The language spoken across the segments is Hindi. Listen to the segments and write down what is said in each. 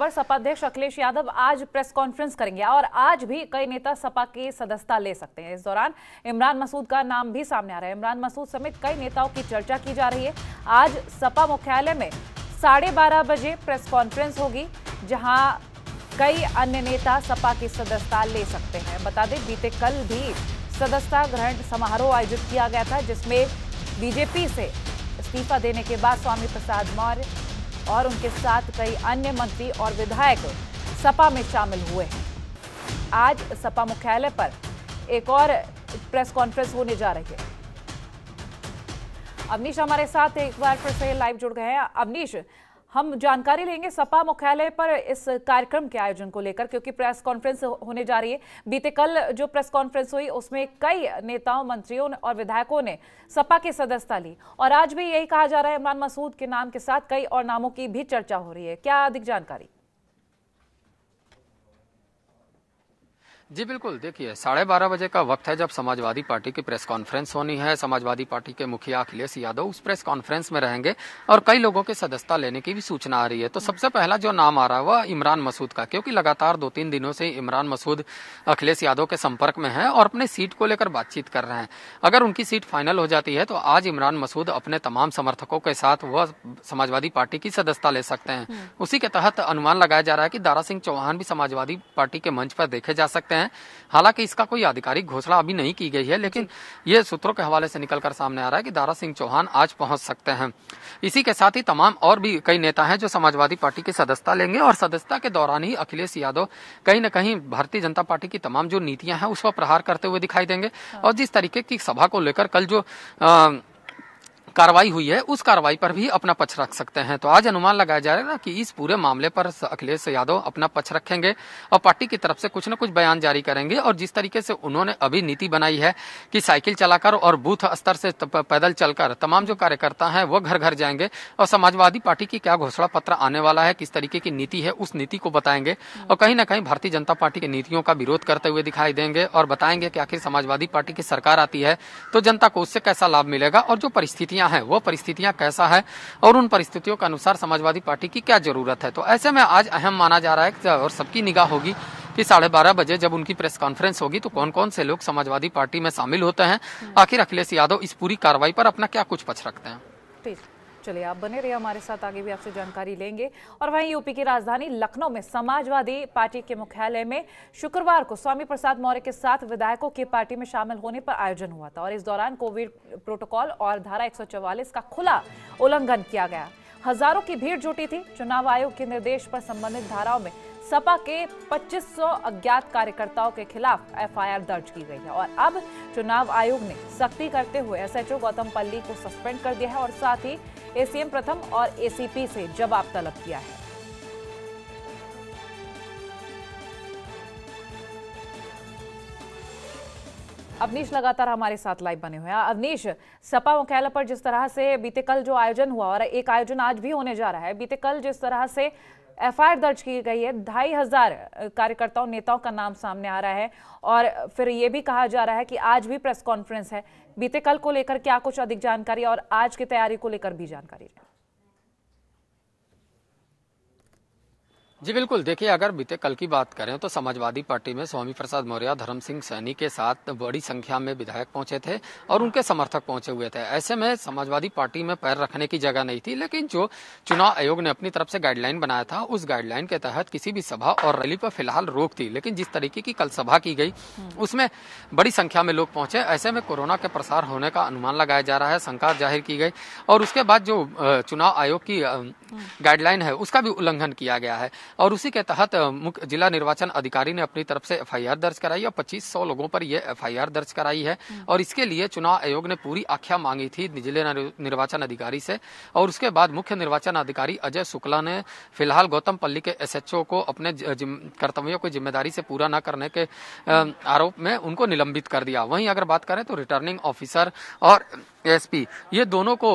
पर सपा अध्यक्ष अखिलेश यादव आज प्रेस कॉन्फ्रेंस करेंगे और आज भी कई नेता सपा की सदस्यता ले सकते हैं। इस दौरान इमरान मसूद का नाम भी सामने आ रहा है। इमरान मसूद समेत कई नेताओं की चर्चा की जा रही है। आज सपा मुख्यालय में 12:30 बजे प्रेस कॉन्फ्रेंस होगी, जहां कई अन्य नेता सपा की सदस्यता ले सकते हैं। बता दें, बीते कल भी सदस्यता ग्रहण समारोह आयोजित किया गया था, जिसमें बीजेपी से इस्तीफा देने के बाद स्वामी प्रसाद मौर्य और उनके साथ कई अन्य मंत्री और विधायक सपा में शामिल हुए हैं। आज सपा मुख्यालय पर एक और प्रेस कॉन्फ्रेंस होने जा रही है। अवनीश हमारे साथ एक बार फिर से लाइव जुड़ गए हैं। अवनीश, हम जानकारी लेंगे सपा मुख्यालय पर इस कार्यक्रम के आयोजन को लेकर, क्योंकि प्रेस कॉन्फ्रेंस होने जा रही है। बीते कल जो प्रेस कॉन्फ्रेंस हुई उसमें कई नेताओं, मंत्रियों और विधायकों ने सपा की सदस्यता ली और आज भी यही कहा जा रहा है इमरान मसूद के नाम के साथ कई और नामों की भी चर्चा हो रही है। क्या अधिक जानकारी? जी बिल्कुल, देखिए 12:30 बजे का वक्त है जब समाजवादी पार्टी की प्रेस कॉन्फ्रेंस होनी है। समाजवादी पार्टी के मुखिया अखिलेश यादव उस प्रेस कॉन्फ्रेंस में रहेंगे और कई लोगों की सदस्यता लेने की भी सूचना आ रही है। तो सबसे पहला जो नाम आ रहा है वह इमरान मसूद का, क्योंकि लगातार 2-3 दिनों से इमरान मसूद अखिलेश यादव के संपर्क में है और अपनी सीट को लेकर बातचीत कर रहे हैं। अगर उनकी सीट फाइनल हो जाती है तो आज इमरान मसूद अपने तमाम समर्थकों के साथ वह समाजवादी पार्टी की सदस्यता ले सकते हैं। उसी के तहत अनुमान लगाया जा रहा है कि दारा सिंह चौहान भी समाजवादी पार्टी के मंच पर देखे जा सकते हैं। हालांकि इसका कोई आधिकारिक घोषणा अभी नहीं की गई है, लेकिन ये सूत्रों के हवाले से निकलकर सामने आ रहा है कि दारा सिंह चौहान आज पहुंच सकते हैं। इसी के साथ ही तमाम और भी कई नेता हैं जो समाजवादी पार्टी की सदस्यता लेंगे और सदस्यता के दौरान ही अखिलेश यादव कहीं न कहीं भारतीय जनता पार्टी की तमाम जो नीतियां हैं उस पर प्रहार करते हुए दिखाई देंगे। और जिस तरीके की सभा को लेकर कल जो कार्रवाई हुई है उस कार्रवाई पर भी अपना पक्ष रख सकते हैं। तो आज अनुमान लगाया जा रहा है कि इस पूरे मामले पर अखिलेश यादव अपना पक्ष रखेंगे और पार्टी की तरफ से कुछ न कुछ बयान जारी करेंगे। और जिस तरीके से उन्होंने अभी नीति बनाई है कि साइकिल चलाकर और बूथ स्तर से पैदल चलकर तमाम जो कार्यकर्ता हैं वो घर घर जाएंगे और समाजवादी पार्टी की क्या घोषणा पत्र आने वाला है, किस तरीके की नीति है, उस नीति को बताएंगे और कहीं ना कहीं भारतीय जनता पार्टी की नीतियों का विरोध करते हुए दिखाई देंगे और बताएंगे कि आखिर समाजवादी पार्टी की सरकार आती है तो जनता को उससे कैसा लाभ मिलेगा और जो परिस्थितियां हैं वो परिस्थितियां कैसा है और उन परिस्थितियों के अनुसार समाजवादी पार्टी की क्या जरूरत है। तो ऐसे में आज अहम माना जा रहा है और सबकी निगाह होगी कि 12:30 बजे जब उनकी प्रेस कॉन्फ्रेंस होगी तो कौन कौन से लोग समाजवादी पार्टी में शामिल होते हैं, आखिर अखिलेश यादव इस पूरी कार्रवाई पर अपना क्या कुछ पक्ष रखते हैं। चलिए, आप बने रहिए हमारे साथ, आगे भी आपसे जानकारी लेंगे। और वहीं यूपी की राजधानी लखनऊ में समाजवादी पार्टी के मुख्यालय में शुक्रवार को स्वामी प्रसाद मौर्य के साथ विधायकों की पार्टी में शामिल होने पर आयोजन हुआ था और इस दौरान कोविड प्रोटोकॉल और धारा 144 का खुला उल्लंघन किया गया। हजारों की भीड़ जुटी थी। चुनाव आयोग के निर्देश पर संबंधित धाराओं में सपा के 2500 अज्ञात कार्यकर्ताओं के खिलाफ एफआईआर दर्ज की गई है और अब चुनाव आयोग ने सख्ती करते हुए एसएचओ गौतम पल्ली को सस्पेंड कर दिया है और साथ ही एसीएम प्रथम और एसीपी से जवाब तलब किया है। अवनीश लगातार हमारे साथ लाइव बने हुए हैं। अवनीश, सपा मुख्यालय पर जिस तरह से बीते कल जो आयोजन हुआ और एक आयोजन आज भी होने जा रहा है, बीते कल जिस तरह से एफआईआर दर्ज की गई है, 2500 कार्यकर्ताओं, नेताओं का नाम सामने आ रहा है और फिर ये भी कहा जा रहा है कि आज भी प्रेस कॉन्फ्रेंस है। बीते कल को लेकर क्या कुछ अधिक जानकारी और आज की तैयारी को लेकर भी जानकारी? जी बिल्कुल, देखिए अगर बीते कल की बात करें तो समाजवादी पार्टी में स्वामी प्रसाद मौर्य, धर्म सिंह सैनी के साथ बड़ी संख्या में विधायक पहुंचे थे और उनके समर्थक पहुंचे हुए थे। ऐसे में समाजवादी पार्टी में पैर रखने की जगह नहीं थी, लेकिन जो चुनाव आयोग ने अपनी तरफ से गाइडलाइन बनाया था उस गाइडलाइन के तहत किसी भी सभा और रैली पर फिलहाल रोक थी। लेकिन जिस तरीके की कल सभा की गई उसमें बड़ी संख्या में लोग पहुंचे। ऐसे में कोरोना के प्रसार होने का अनुमान लगाया जा रहा है, शंका जाहिर की गई और उसके बाद जो चुनाव आयोग की गाइडलाइन है उसका भी उल्लंघन किया गया है और उसी के तहत मुख्य जिला निर्वाचन अधिकारी ने अपनी तरफ से एफआईआर दर्ज कराई और 2500 लोगों पर यह एफआईआर दर्ज कराई है और इसके लिए चुनाव आयोग ने पूरी आख्या मांगी थी जिला निर्वाचन अधिकारी से और उसके बाद मुख्य निर्वाचन अधिकारी अजय शुक्ला ने फिलहाल गौतम पल्ली के एसएचओ को अपने कर्तव्यों को जिम्मेदारी से पूरा न करने के आरोप में उनको निलंबित कर दिया। वहीं अगर बात करें तो रिटर्निंग ऑफिसर और एसपी ये दोनों को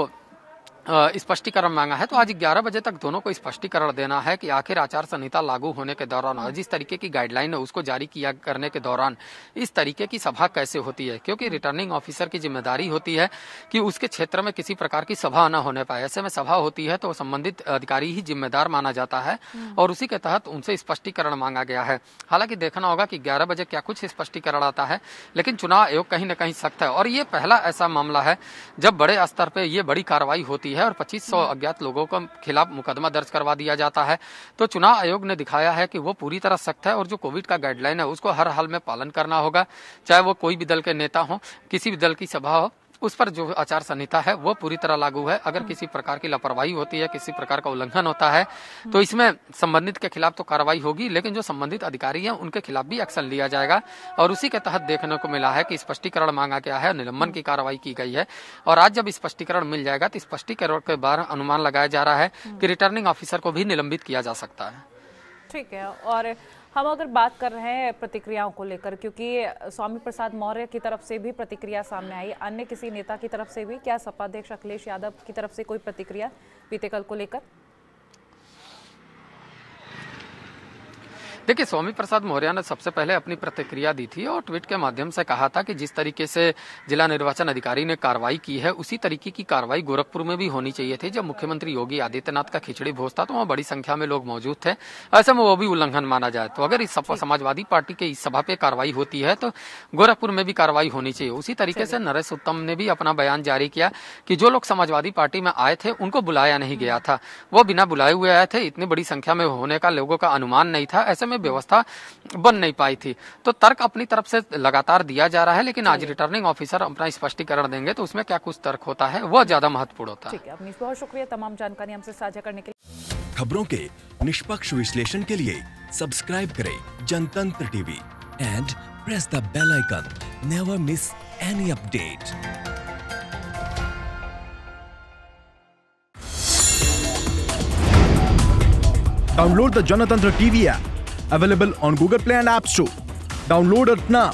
स्पष्टीकरण मांगा है। तो आज 11 बजे तक दोनों को स्पष्टीकरण देना है कि आखिर आचार संहिता लागू होने के दौरान और जिस तरीके की गाइडलाइन है उसको जारी किया करने के दौरान इस तरीके की सभा कैसे होती है, क्योंकि रिटर्निंग ऑफिसर की जिम्मेदारी होती है कि उसके क्षेत्र में किसी प्रकार की सभा न होने पाए। ऐसे में सभा होती है तो संबंधित अधिकारी ही जिम्मेदार माना जाता है और उसी के तहत उनसे स्पष्टीकरण मांगा गया है। हालांकि देखना होगा कि 11 बजे क्या कुछ स्पष्टीकरण आता है, लेकिन चुनाव आयोग कहीं न कहीं सख्त है और ये पहला ऐसा मामला है जब बड़े स्तर पर यह बड़ी कार्रवाई होती है और 2500 अज्ञात लोगों के खिलाफ मुकदमा दर्ज करवा दिया जाता है। तो चुनाव आयोग ने दिखाया है कि वो पूरी तरह सख्त है और जो कोविड का गाइडलाइन है उसको हर हाल में पालन करना होगा, चाहे वो कोई भी दल के नेता हो, किसी भी दल की सभा हो, उस पर जो आचार संहिता है वो पूरी तरह लागू है। अगर किसी प्रकार की लापरवाही होती है, किसी प्रकार का उल्लंघन होता है तो इसमें संबंधित के खिलाफ तो कार्रवाई होगी, लेकिन जो संबंधित अधिकारी हैं उनके खिलाफ भी एक्शन लिया जाएगा। और उसी के तहत देखने को मिला है कि स्पष्टीकरण मांगा गया है, निलंबन की कार्रवाई की गई है और आज जब स्पष्टीकरण मिल जाएगा तो स्पष्टीकरण के बाद अनुमान लगाया जा रहा है कि रिटर्निंग ऑफिसर को भी निलंबित किया जा सकता है। ठीक है, और हम अगर बात कर रहे हैं प्रतिक्रियाओं को लेकर, क्योंकि स्वामी प्रसाद मौर्य की तरफ से भी प्रतिक्रिया सामने आई, अन्य किसी नेता की तरफ से भी, क्या सपा अध्यक्ष अखिलेश यादव की तरफ से कोई प्रतिक्रिया बीते कल को लेकर? देखिए, स्वामी प्रसाद मौर्य ने सबसे पहले अपनी प्रतिक्रिया दी थी और ट्वीट के माध्यम से कहा था कि जिस तरीके से जिला निर्वाचन अधिकारी ने कार्रवाई की है उसी तरीके की कार्रवाई गोरखपुर में भी होनी चाहिए थी। जब मुख्यमंत्री योगी आदित्यनाथ का खिचड़ी भोज था तो वहाँ बड़ी संख्या में लोग मौजूद थे, ऐसे में वो भी उल्लंघन माना जाए। तो अगर इस समाजवादी पार्टी के इस सभा पे कार्रवाई होती है तो गोरखपुर में भी कार्रवाई होनी चाहिए। उसी तरीके से नरेश उत्तम ने भी अपना बयान जारी किया कि जो लोग समाजवादी पार्टी में आए थे उनको बुलाया नहीं गया था, वो बिना बुलाए हुए आए थे, इतनी बड़ी संख्या में होने का लोगों का अनुमान नहीं था, ऐसे में व्यवस्था बन नहीं पाई थी। तो तर्क अपनी तरफ से लगातार दिया जा रहा है, लेकिन आज रिटर्निंग ऑफिसर अपना स्पष्टीकरण देंगे तो उसमें क्या कुछ तर्क होता है वो ज्यादा महत्वपूर्ण होता है। ठीक है, अपनी बहुत शुक्रिया तमाम जानकारी हमसे साझा करने के लिए। खबरों के निष्पक्ष विश्लेषण के लिए सब्सक्राइब करें Janatantra TV and press the bell icon. Never miss any update. Download the Janatantra TV app, available on Google Play and App Store. Download it now.